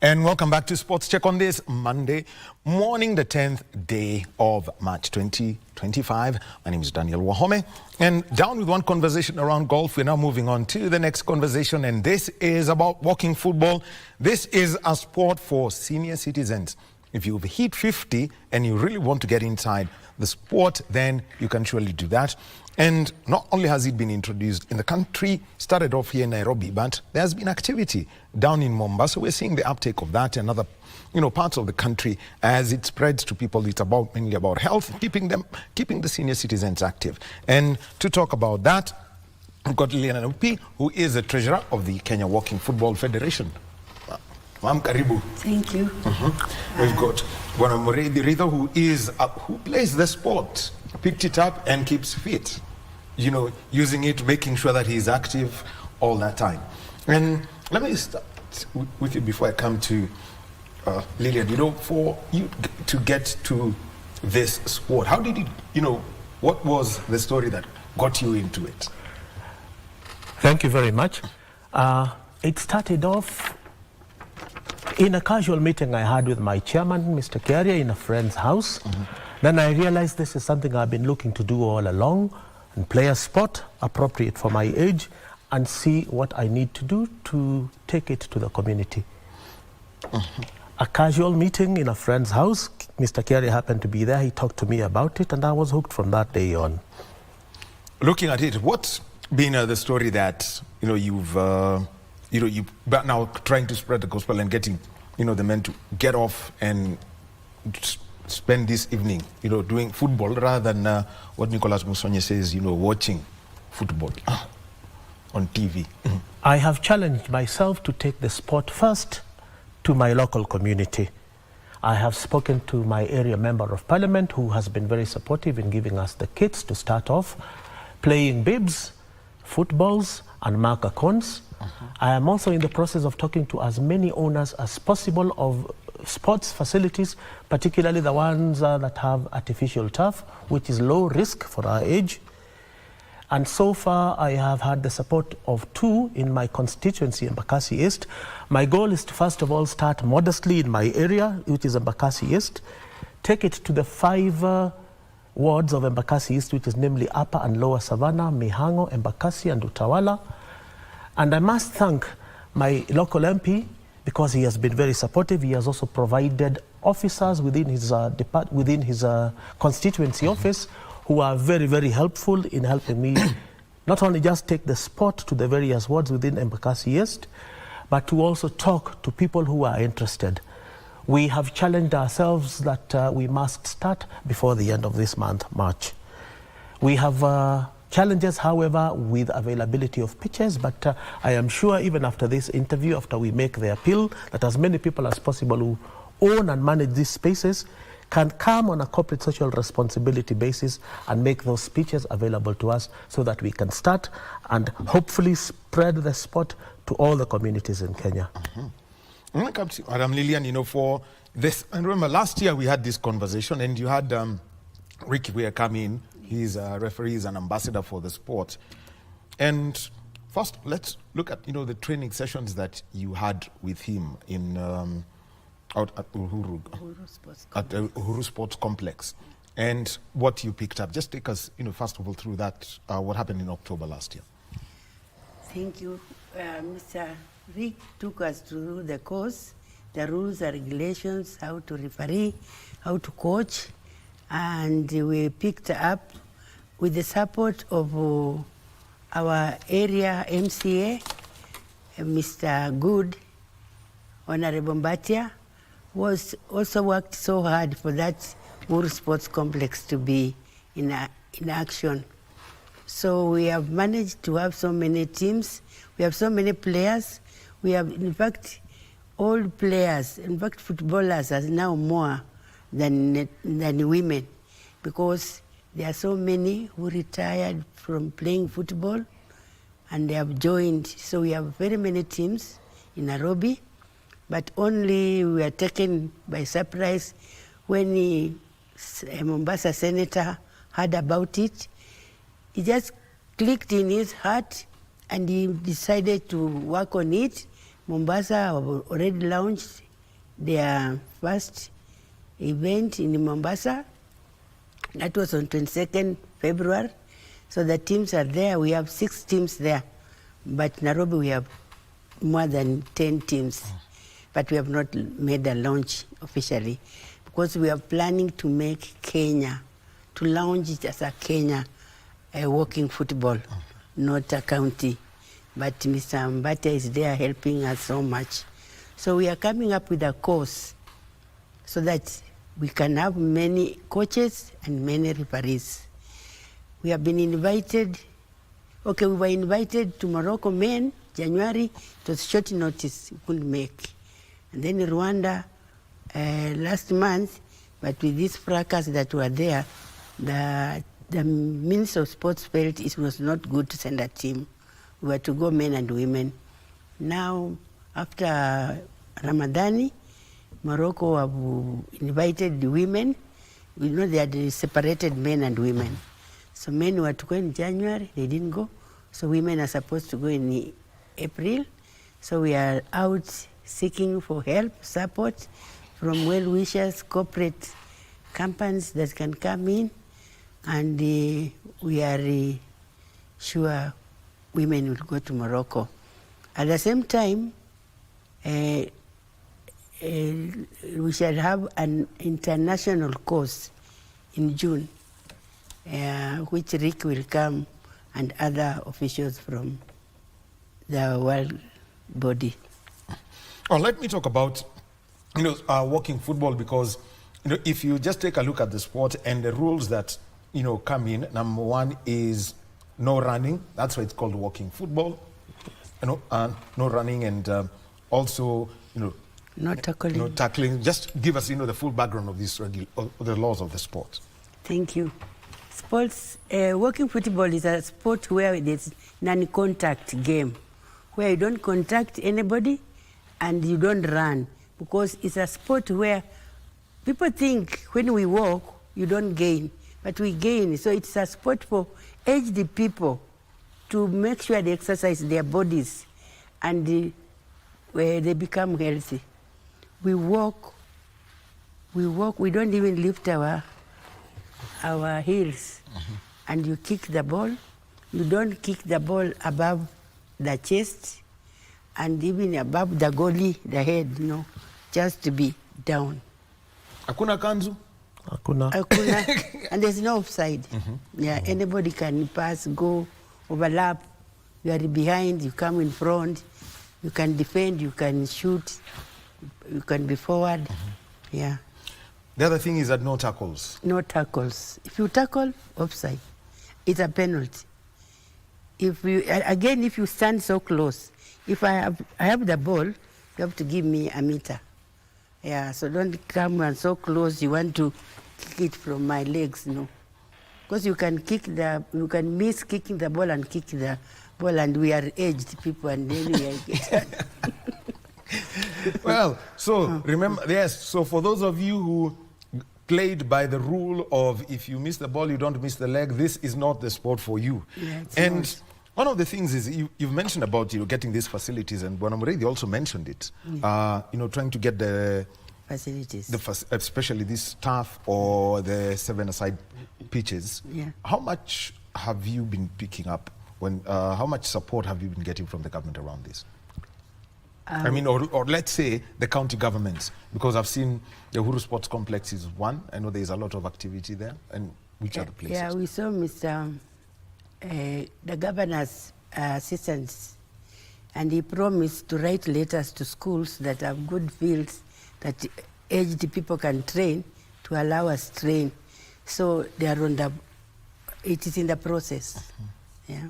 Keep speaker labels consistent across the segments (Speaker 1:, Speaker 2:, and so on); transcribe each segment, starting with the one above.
Speaker 1: And welcome back to Sports Check on this Monday morning, the 10th day of March 2025. My name is Daniel Wahome. And down with one conversation around golf, we're now moving on to the next conversation. And this is about walking football. This is a sport for senior citizens. If you've hit 50 and you really want to get inside the sport, then you can surely do that. And not only has it been introduced in the country, started off here in Nairobi, but there has been activity down in Mombasa. We're seeing the uptake of that in other, parts of the country as it spreads to people. It's mainly about health, keeping the senior citizens active. And to talk about that, we've got Lilian MP, who is the treasurer of the Kenya Walking Football Federation. Ma'am, karibu.
Speaker 2: Thank you.
Speaker 1: We've got Bwana Muredi Ritho, who plays the sport, picked it up and keeps fit. Using it, making sure that he's active all that time. And let me start with you before I come to Lilian. For you to get to this sport, how did what was the story that got you into it?
Speaker 3: Thank you very much. It started off in a casual meeting I had with my chairman, Mr. Kiaria, in a friend's house. Then I realized this is something I've been looking to do all along, and play a sport appropriate for my age and see what I need to do to take it to the community. A casual meeting in a friend's house. Mr. Kiaria happened to be there. He talked to me about it and I was hooked from that day on.
Speaker 1: Looking at it, what's been the story that you've but now trying to spread the gospel and getting the men to get off and spend this evening doing football rather than what Nicholas Musonye says, watching football on TV?
Speaker 3: I have challenged myself to take the sport first to my local community. I have spoken to my area member of parliament, who has been very supportive in giving us the kits to start off playing bibs, footballs and marker cones. I am also in the process of talking to as many owners as possible of sports facilities, particularly the ones that have artificial turf, which is low risk for our age. And so far, I have had the support of 2 in my constituency, Embakasi East. My goal is to, first of all, start modestly in my area, which is Embakasi East, take it to the 5 wards of Embakasi East, which is namely Upper and Lower Savannah, Mihango, Embakasi, and Utawala. And I must thank my local MP, because he has been very supportive. He has also provided officers within his constituency office who are very, very helpful in helping me not only just take the sport to the various wards within Embakasi East, but to also talk to people who are interested. We have challenged ourselves that we must start before the end of this month, March. We have challenges, however, with availability of pitches, but I am sure even after this interview, after we make the appeal, that as many people as possible who own and manage these spaces can come on a corporate social responsibility basis and make those pitches available to us so that we can start and hopefully spread the sport to all the communities in Kenya.
Speaker 1: When it comes to Madam Lilian, for this, and remember last year we had this conversation and you had Ricky Weir come in. He's a referee, he's an ambassador for the sport. And first, let's look at the training sessions that you had with him in out at Uhuru Sports Complex, and what you picked up. Just take us, first of all, through that. What happened in October last year?
Speaker 2: Thank you. Mr. Rick took us through the course, the rules and regulations, how to referee, how to coach. And we picked up with the support of our area MCA, Mr. Good, Honorable Mbatia, was also worked so hard for that Uhuru Sports Complex to be in action. So we have managed to have so many teams, we have so many players, we have in fact all players, in fact footballers are now more than women, because there are so many who retired from playing football and they have joined. So we have very many teams in Nairobi, but only we were taken by surprise when a Mombasa senator heard about it. He just clicked in his heart and he decided to work on it. Mombasa already launched their first event in Mombasa. That was on 22nd February. So the teams are there. We have 6 teams there. But Nairobi, we have more than 10 teams. But we have not made a launch officially because we are planning to make Kenya, to launch it as a Kenya walking football, not a county. But Mr. Mbate is there helping us so much. So we are coming up with a course so that we can have many coaches and many referees. We have been invited, we were invited to Morocco, men, January. It was short notice, we couldn't make. And then Rwanda last month, but with this fracas that were there, the Minister of Sports felt it was not good to send a team. We were to go men and women. Now, after Ramadani, Morocco have invited the women. We know they had separated men and women. So men were to go in January, they didn't go. So women are supposed to go in April. So we are out seeking for help, support from well-wishers, corporate companies that can come in. And we are sure women will go to Morocco. At the same time, we shall have an international course in June, which Rick will come and other officials from the world body.
Speaker 1: Oh, let me talk about walking football, because if you just take a look at the sport and the rules that come in, number one is no running. That's why it's called walking football. No running, and also
Speaker 2: no tackling.
Speaker 1: No tackling. Just give us the full background of this of the laws of the sport.
Speaker 2: Thank you. Sports, walking football is a sport where there's non-contact game, where you don't contact anybody and you don't run, because it's a sport where people think when we walk, you don't gain, but we gain. So it's a sport for aged people to make sure they exercise their bodies and where they become healthy. We walk, we don't even lift our heels. And you kick the ball. You don't kick the ball above the chest and even above the goalie, the head, just to be down.
Speaker 1: Hakuna kanzu?
Speaker 3: Hakuna.
Speaker 2: And there's no offside. Yeah, anybody can pass, go, overlap. You are behind, you come in front. You can defend, you can shoot, you can be forward. Yeah.
Speaker 1: The other thing is that no tackles.
Speaker 2: No tackles. If you tackle, offside. It's a penalty. If you stand so close, if I have the ball, you have to give me a meter. Yeah, so don't come and so close. You want to kick it from my legs, no. Because you can miss kicking the ball and kick the ball, and we are aged people, and then we are
Speaker 1: Well, so remember, yes, so for those of you who played by the rule of if you miss the ball, you don't miss the leg, this is not the sport for you.
Speaker 2: Yeah,
Speaker 1: and
Speaker 2: not.
Speaker 1: One of the things is you've mentioned about getting these facilities, and Bonamuredi also mentioned it. Trying to get the
Speaker 2: facilities,
Speaker 1: especially this turf or the 7-a-side pitches.
Speaker 2: Yeah.
Speaker 1: How much have you been picking up? How much support have you been getting from the government around this? Or let's say the county governments, because I've seen the Uhuru Sports Complex is one. I know there's a lot of activity there. And which other places?
Speaker 2: Yeah, we saw the governor's assistants, and he promised to write letters to schools that have good fields that aged people can train, to allow us train. So they are it is in the process. Yeah.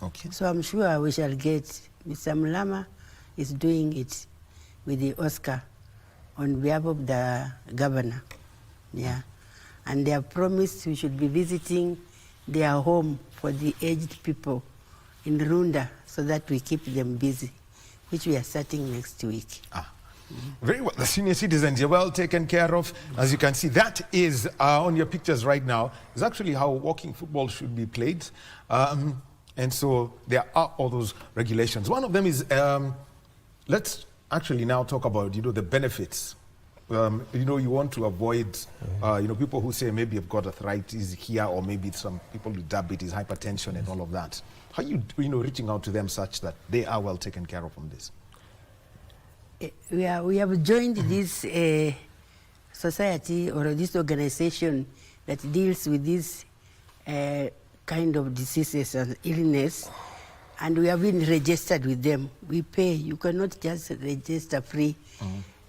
Speaker 1: Okay.
Speaker 2: So I'm sure we shall get. Mr. Mulama is doing it with the Oscar on behalf of the governor. Yeah. And they have promised we should be visiting their home for the aged people in Runda so that we keep them busy, which we are starting next week.
Speaker 1: Very well. The senior citizens, you're well taken care of. As you can see, that is on your pictures right now, is actually how walking football should be played. And so there are all those regulations. One of them is, let's actually now talk about, the benefits. You want to avoid, people who say maybe you've got arthritis here, or maybe some people with diabetes, hypertension, and all of that. How are you, reaching out to them such that they are well taken care of from this?
Speaker 2: We have joined this society or this organization that deals with this kind of diseases and illness, and we have been registered with them. We pay. You cannot just register free.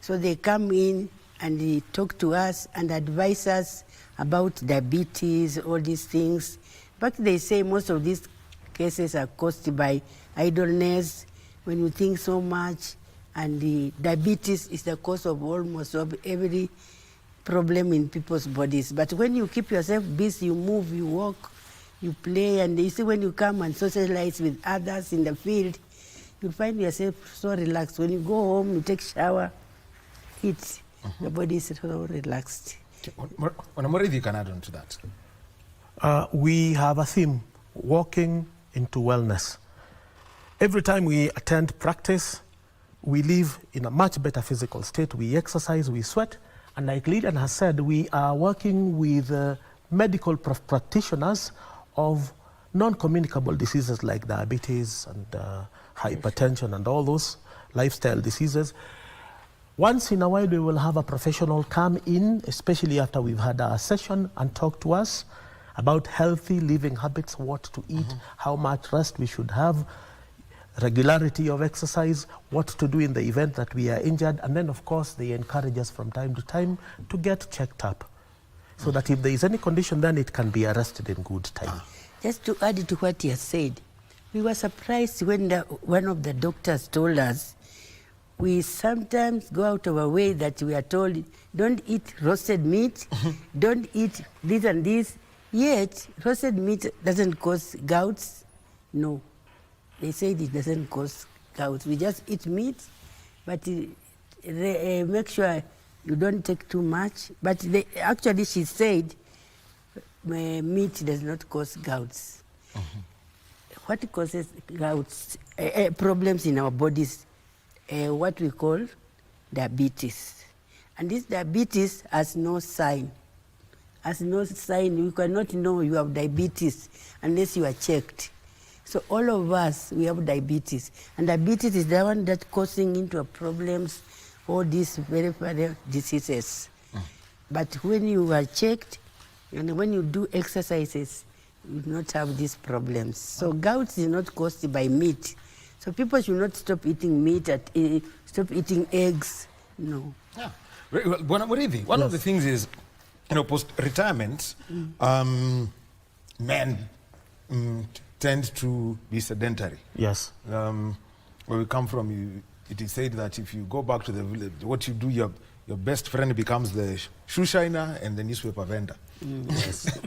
Speaker 2: So they come in and they talk to us and advise us about diabetes, all these things. But they say most of these cases are caused by idleness, when you think so much, and the diabetes is the cause of almost every problem in people's bodies. But when you keep yourself busy, you move, you walk, you play, and you see when you come and socialize with others in the field, you find yourself so relaxed. When you go home, you take shower, eat, your body is so relaxed.
Speaker 1: What you can add on to that?
Speaker 3: We have a theme, walking into wellness. Every time we attend practice, we live in a much better physical state. We exercise, we sweat, and like Lydian has said, we are working with medical practitioners of non-communicable diseases like diabetes and hypertension and all those lifestyle diseases. Once in a while, we will have a professional come in, especially after we've had our session, and talk to us about healthy living habits, what to eat, how much rest we should have, regularity of exercise, what to do in the event that we are injured, and then of course they encourage us from time to time to get checked up, so that if there is any condition, then it can be arrested in good time.
Speaker 2: Just to add to what he has said, we were surprised when one of the doctors told us, we sometimes go out of our way that we are told, don't eat roasted meat, don't eat this and this, yet roasted meat doesn't cause gouts. No, they said it doesn't cause gouts. We just eat meat, but make sure you don't take too much. But actually she said meat does not cause gouts. What causes gouts, problems in our bodies, what we call diabetes. And this diabetes has no sign. Has no sign. You cannot know you have diabetes unless you are checked. So all of us, we have diabetes. And diabetes is the one that's causing into problems, all these very, very diseases. But when you are checked, and when you do exercises, you do not have these problems. So gout is not caused by meat. So people should not stop eating meat, stop eating eggs. No.
Speaker 1: Yeah. Well, one of the things is, post-retirement, men tend to be sedentary.
Speaker 3: Yes.
Speaker 1: Where we come from, it is said that if you go back to the village, what you do, your best friend becomes the shoe shiner and the newspaper vendor.
Speaker 3: Yes.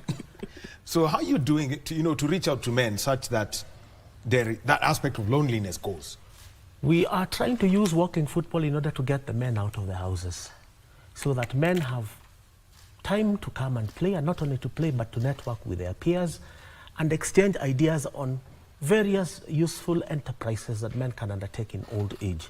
Speaker 1: So how are you doing it to reach out to men such that that aspect of loneliness goes?
Speaker 3: We are trying to use walking football in order to get the men out of the houses, so that men have time to come and play, and not only to play, but to network with their peers and exchange ideas on various useful enterprises that men can undertake in old age.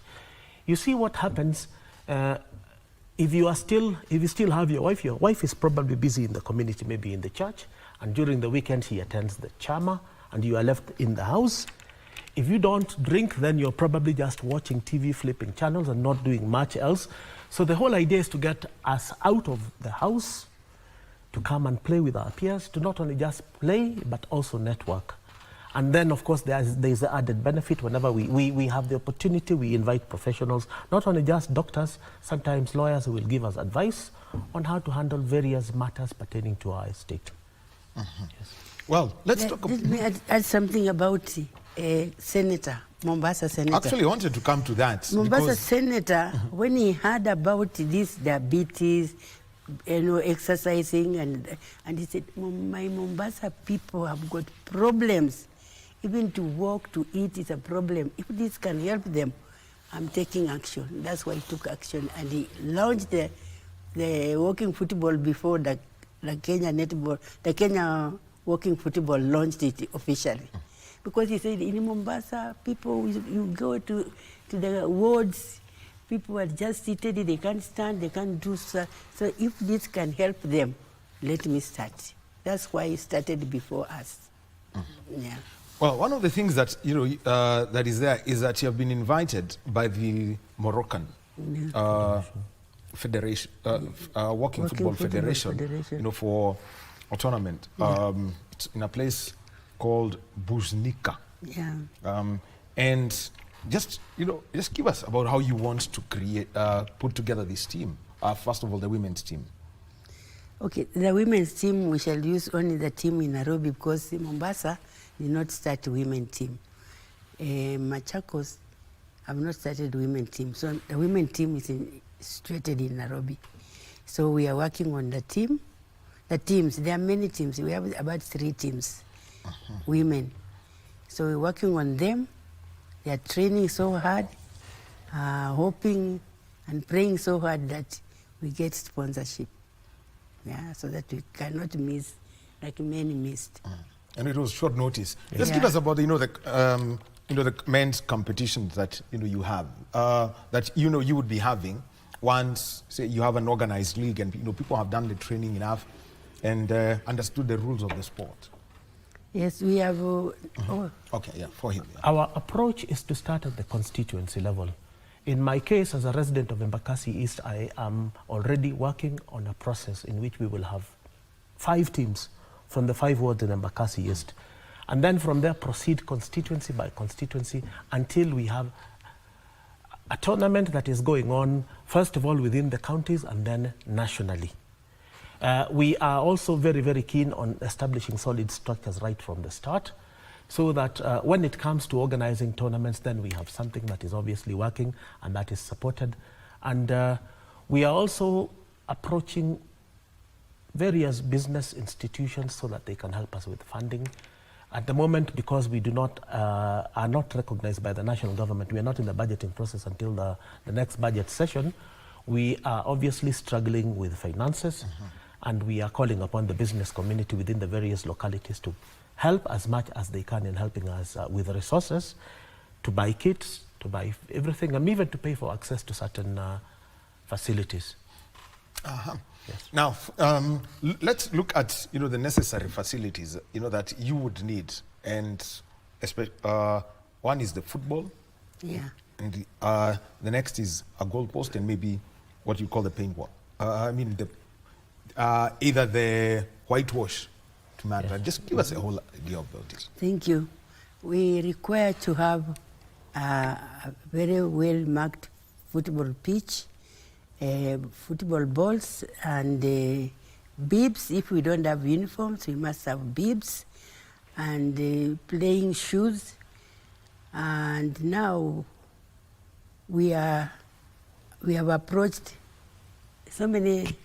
Speaker 3: You see what happens if you still have your wife is probably busy in the community, maybe in the church, and during the weekend she attends the chama, and you are left in the house. If you don't drink, then you're probably just watching TV, flipping channels, and not doing much else. So the whole idea is to get us out of the house, to come and play with our peers, to not only just play, but also network. And then, of course, there's the added benefit. Whenever we have the opportunity, we invite professionals, not only just doctors, sometimes lawyers who will give us advice on how to handle various matters pertaining to our estate.
Speaker 1: Yes. Well, let's talk about...
Speaker 2: Let me add something about Senator, Mombasa Senator.
Speaker 1: Actually, I wanted to come to that.
Speaker 2: Mombasa Senator, when he heard about this diabetes, exercising, and he said, my Mombasa people have got problems. Even to walk, to eat is a problem. If this can help them, I'm taking action. That's why he took action. And he launched the walking football before the Kenya netball, the Kenya walking football launched it officially. Because he said in Mombasa, people, you go to the wards, people are just seated, they can't stand, they can't do so. So if this can help them, let me start. That's why it started before us. Yeah.
Speaker 1: Well, one of the things that that is there is that you have been invited by the Moroccan Federation, Walking Football Federation, for a tournament. It's in a place called Buznica.
Speaker 2: Yeah.
Speaker 1: And just give us about how you want to put together this team. First of all, the women's team.
Speaker 2: Okay, the women's team, we shall use only the team in Nairobi because Mombasa did not start a women's team. Machakos have not started a women's team. So the women's team is situated in Nairobi. So we are working on the team. The teams, there are many teams. We have about 3 teams, women. So we're working on them. They are training so hard, hoping and praying so hard that we get sponsorship. Yeah, so that we cannot miss like many missed.
Speaker 1: And it was short notice. Just give us about the men's competitions that you have, that you would be having once, say, you have an organized league and people have done the training enough and understood the rules of the sport.
Speaker 2: Yes, we have.
Speaker 1: Okay, yeah, for him. Yeah.
Speaker 3: Our approach is to start at the constituency level. In my case, as a resident of Embakasi East, I am already working on a process in which we will have 5 teams from the 5 wards in Embakasi East. And then from there, proceed constituency by constituency until we have a tournament that is going on, first of all, within the counties and then nationally. We are also very, very keen on establishing solid structures right from the start, so that when it comes to organizing tournaments, then we have something that is obviously working and that is supported. And we are also approaching various business institutions so that they can help us with funding. At the moment, because we are not recognized by the national government, we are not in the budgeting process until the next budget session, we are obviously struggling with finances, and we are calling upon the business community within the various localities to help as much as they can in helping us with the resources to buy kits, to buy everything, and even to pay for access to certain facilities. Yes.
Speaker 1: Now, let's look at the necessary facilities that you would need, and one is the football.
Speaker 2: Yeah.
Speaker 1: And the next is a goal post and maybe what you call the paintball. Either the whitewash to matter. Yes. Just give us a whole idea about it.
Speaker 2: Thank you. We require to have a very well-marked football pitch, football balls, and bibs. If we don't have uniforms, we must have bibs, and playing shoes. And now we have approached so many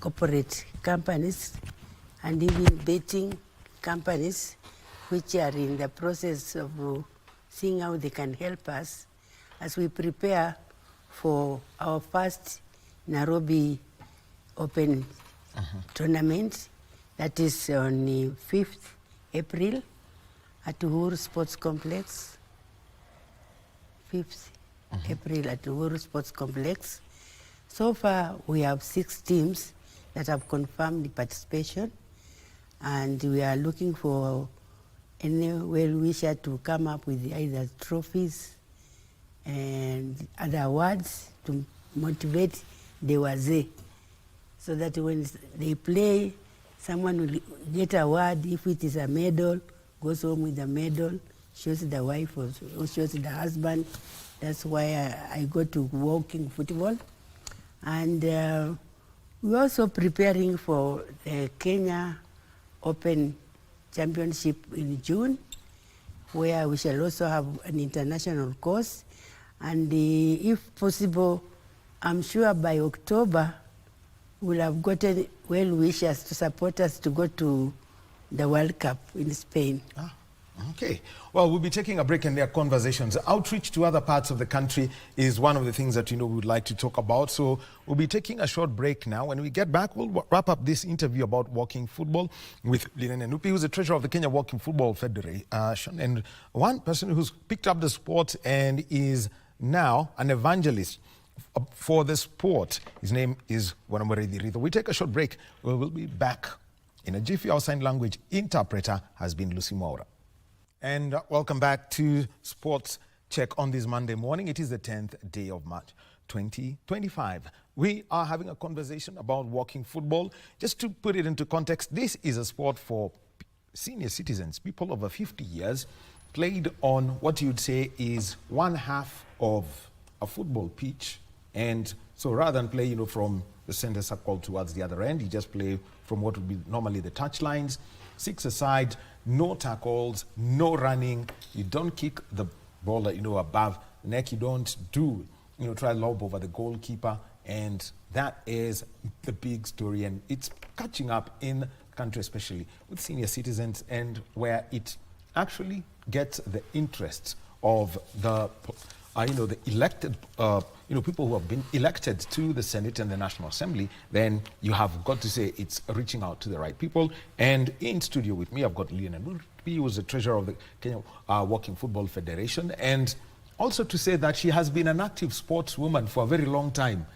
Speaker 2: corporate companies and even betting companies which are in the process of seeing how they can help us as we prepare for our first Nairobi Open tournament. That is on the 5th April at Uhuru Sports Complex. 5th April at Uhuru Sports Complex. So far, we have 6 teams that have confirmed the participation, and we are looking for any well-wisher to come up with either trophies and other awards to motivate the wazee, so that when they play, someone will get an award. If it is a medal, goes home with a medal, shows the wife or shows the husband. That's why I go to walking football. And we're also preparing for the Kenya Open Championship in June, where we shall also have an international course. And if possible, I'm sure by October, we'll have gotten well-wishers to support us to go to the World Cup in Spain.
Speaker 1: Okay. Well, we'll be taking a break in their conversations. Outreach to other parts of the country is one of the things that we would like to talk about. So we'll be taking a short break now. When we get back, we'll wrap up this interview about walking football with Linen Nupi, who's the treasurer of the Kenya Walking Football Federation, and one person who's picked up the sport and is now an evangelist for the sport. His name is Wanamuredi Ritho. We take a short break. We will be back in a jiffy. Our sign language interpreter has been Lucy Moura. And welcome back to Sports Check on this Monday morning. It is the 10th day of March 2025. We are having a conversation about walking football. Just to put it into context, this is a sport for senior citizens, people over 50 years, played on what you'd say is one half of a football pitch. And so rather than play, from the center circle towards the other end, you just play from what would be normally the touch lines, 6 aside, no tackles, no running. You don't kick the ball, above the neck. You don't do, try lob over the goalkeeper. And that is the big story. And it's catching up in the country, especially with senior citizens, and where it actually gets the interests of the elected, people who have been elected to the Senate and the National Assembly. Then you have got to say it's reaching out to the right people. And in studio with me, I've got Leon Murphy, who is the treasurer of the Kenya Walking Football Federation, and also to say that she has been an active sportswoman for a very long time.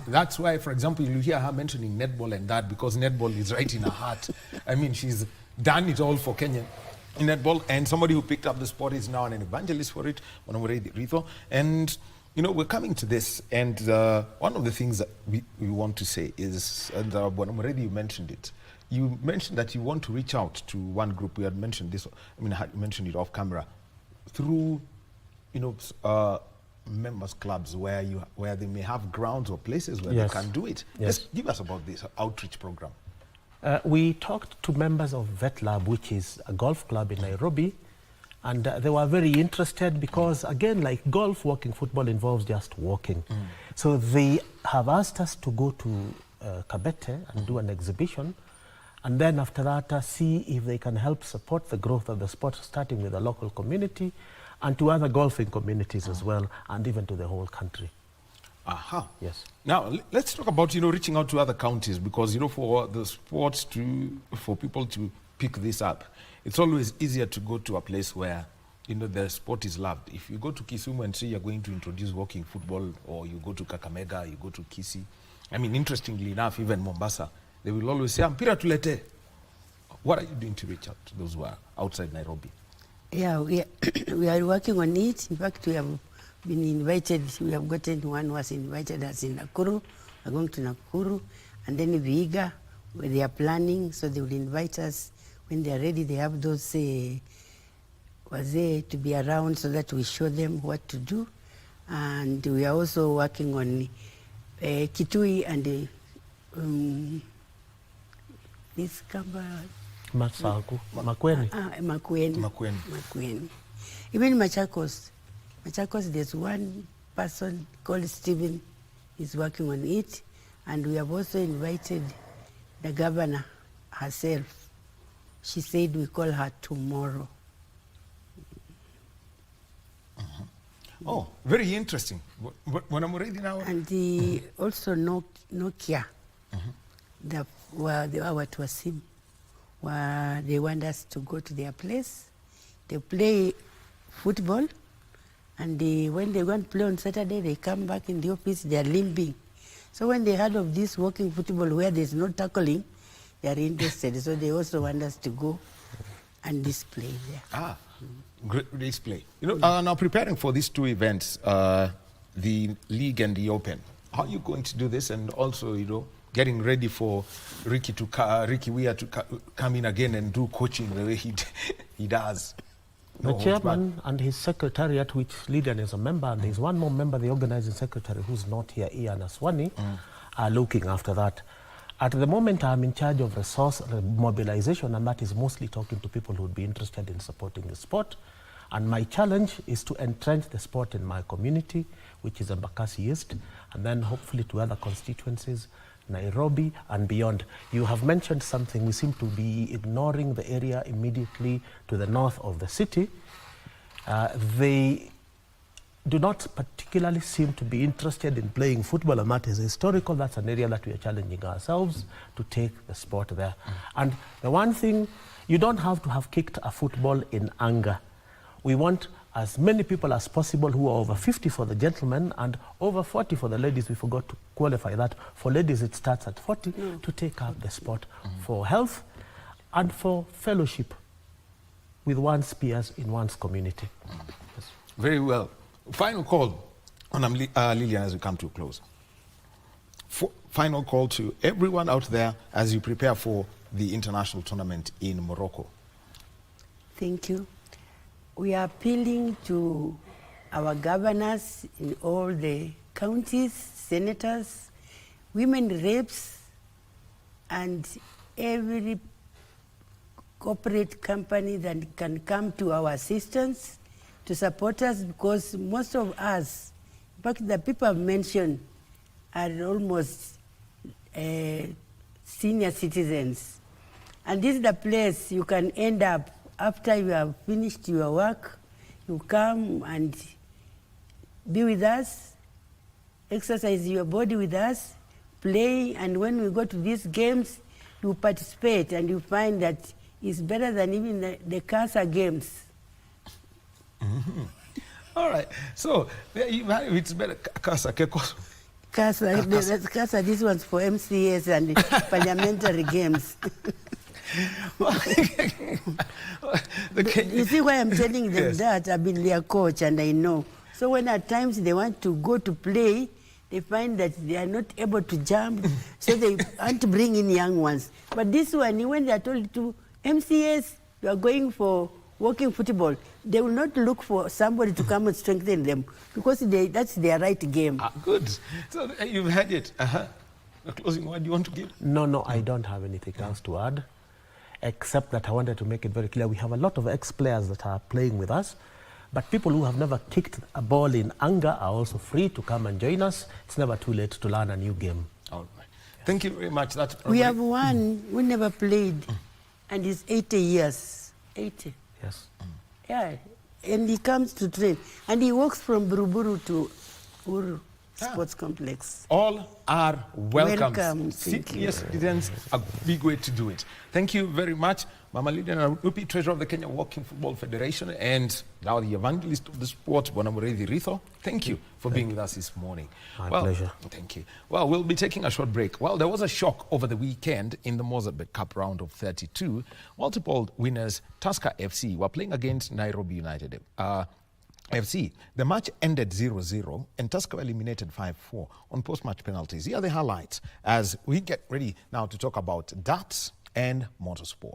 Speaker 1: That's why, for example, you hear her mentioning netball and that, because netball is right in her heart. I mean, she's done it all for Kenya in netball, and somebody who picked up the sport is now an evangelist for it, Wanamuredi Ritho. And, we're coming to this, and one of the things that we want to say is, and Wanamuredi, you mentioned it. You mentioned that you want to reach out to one group. We had mentioned this, I had mentioned it off camera, through, members clubs where they may have grounds or places where they can do it.
Speaker 3: Yes.
Speaker 1: Just give us about this outreach program.
Speaker 3: We talked to members of VetLab, which is a golf club in Nairobi, and they were very interested because, again, like golf, walking football involves just walking. So they have asked us to go to Kabete and do an exhibition, and then after that see if they can help support the growth of the sport, starting with the local community and to other golfing communities as well, and even to the whole country.
Speaker 1: Aha.
Speaker 3: Yes.
Speaker 1: Now, let's talk about, reaching out to other counties, because, for the sports for people to pick this up, it's always easier to go to a place where, the sport is loved. If you go to Kisumu and say you're going to introduce walking football, or you go to Kakamega, you go to Kisii, interestingly enough, even Mombasa, they will always say, Mpira tulete. What are you doing to reach out to those who are outside Nairobi?
Speaker 2: Yeah, we are working on it. In fact, we have been invited. We have gotten one who has invited us in Nakuru. We're going to Nakuru. And then Vihiga, where they are planning, so they will invite us. When they are ready, they have those to be around so that we show them what to do. And we are also working on Kitui and this Kamba.
Speaker 3: Makueni.
Speaker 2: Makueni. Even Machakos, there's one person called Stephen, is working on it, and we have also invited the governor herself. She said we call her tomorrow.
Speaker 1: Oh, very interesting. When I'm ready now.
Speaker 2: And also Nokia, our Twasim, where they want us to go to their place. They play football, and when they go and play on Saturday, they come back in the office, they are limping. So when they heard of this walking football where there's no tackling, they are interested. So they also want us to go and display there.
Speaker 1: Great display. Now preparing for these two events, the league and the open, how are you going to do this? And also, getting ready for Ricky Weir to come in again and do coaching the way he does.
Speaker 3: The chairman and his secretariat, which Lydian is a member, and there's one more member, the organizing secretary, who's not here, Ian Aswani, are looking after that. At the moment, I'm in charge of resource mobilization, and that is mostly talking to people who would be interested in supporting the sport. And my challenge is to entrench the sport in my community, which is Embakasi East, and then hopefully to other constituencies, Nairobi and beyond. You have mentioned something. We seem to be ignoring the area immediately to the north of the city. They do not particularly seem to be interested in playing football, and that is historical. That's an area that we are challenging ourselves to take the sport there. And the one thing, you don't have to have kicked a football in anger. We want as many people as possible who are over 50 for the gentlemen and over 40 for the ladies. We forgot to qualify that. For ladies, it starts at 40 to take up the sport for health and for fellowship with one's peers in one's community. Yes.
Speaker 1: Very well. Final call on Lillian as we come to a close. Final call to everyone out there as you prepare for the international tournament in Morocco.
Speaker 2: Thank you. We are appealing to our governors in all the counties, senators, women reps, and every corporate company that can come to our assistance to support us, because most of us, in fact, the people I've mentioned are almost senior citizens. And this is the place you can end up after you have finished your work. You come and be with us, exercise your body with us, play, and when we go to these games, you participate and you find that it's better than even the CASA games.
Speaker 1: All right. So it's better CASA.
Speaker 2: CASA, this one's for MCAs and parliamentary games. You see why I'm telling them that? I've been their coach and I know. So when at times they want to go to play, they find that they are not able to jump, so they want to bring in young ones. But this one, when they are told to MCAs, you are going for walking football, they will not look for somebody to come and strengthen them, because that's their right game.
Speaker 1: Good. So you've had it. A closing word you want to give?
Speaker 3: No, I don't have anything else to add, except that I wanted to make it very clear. We have a lot of ex-players that are playing with us, but people who have never kicked a ball in anger are also free to come and join us. It's never too late to learn a new game.
Speaker 1: All right. Thank you very much.
Speaker 2: We have one who never played, and he's 80 years. 80.
Speaker 3: Yes.
Speaker 2: Yeah, and he comes to train, and he walks from Buruburu to Uru Sports Complex.
Speaker 1: All are welcome.
Speaker 2: Welcome.
Speaker 1: Yes, citizens, a big way to do it. Thank you very much, Mama Lydia Narupi, Treasurer of the Kenya Walking Football Federation, and now the evangelist of the sport, Bonamuredi Ritho. Thank you for being with us this morning.
Speaker 3: My pleasure.
Speaker 1: Thank you. Well, we'll be taking a short break. Well, there was a shock over the weekend in the Mozambique Cup round of 32. Multiple winners, Tusker FC, were playing against Nairobi United FC. The match ended 0-0 and Tusker eliminated 5-4 on post-match penalties. Here are the highlights as we get ready now to talk about darts and motorsport.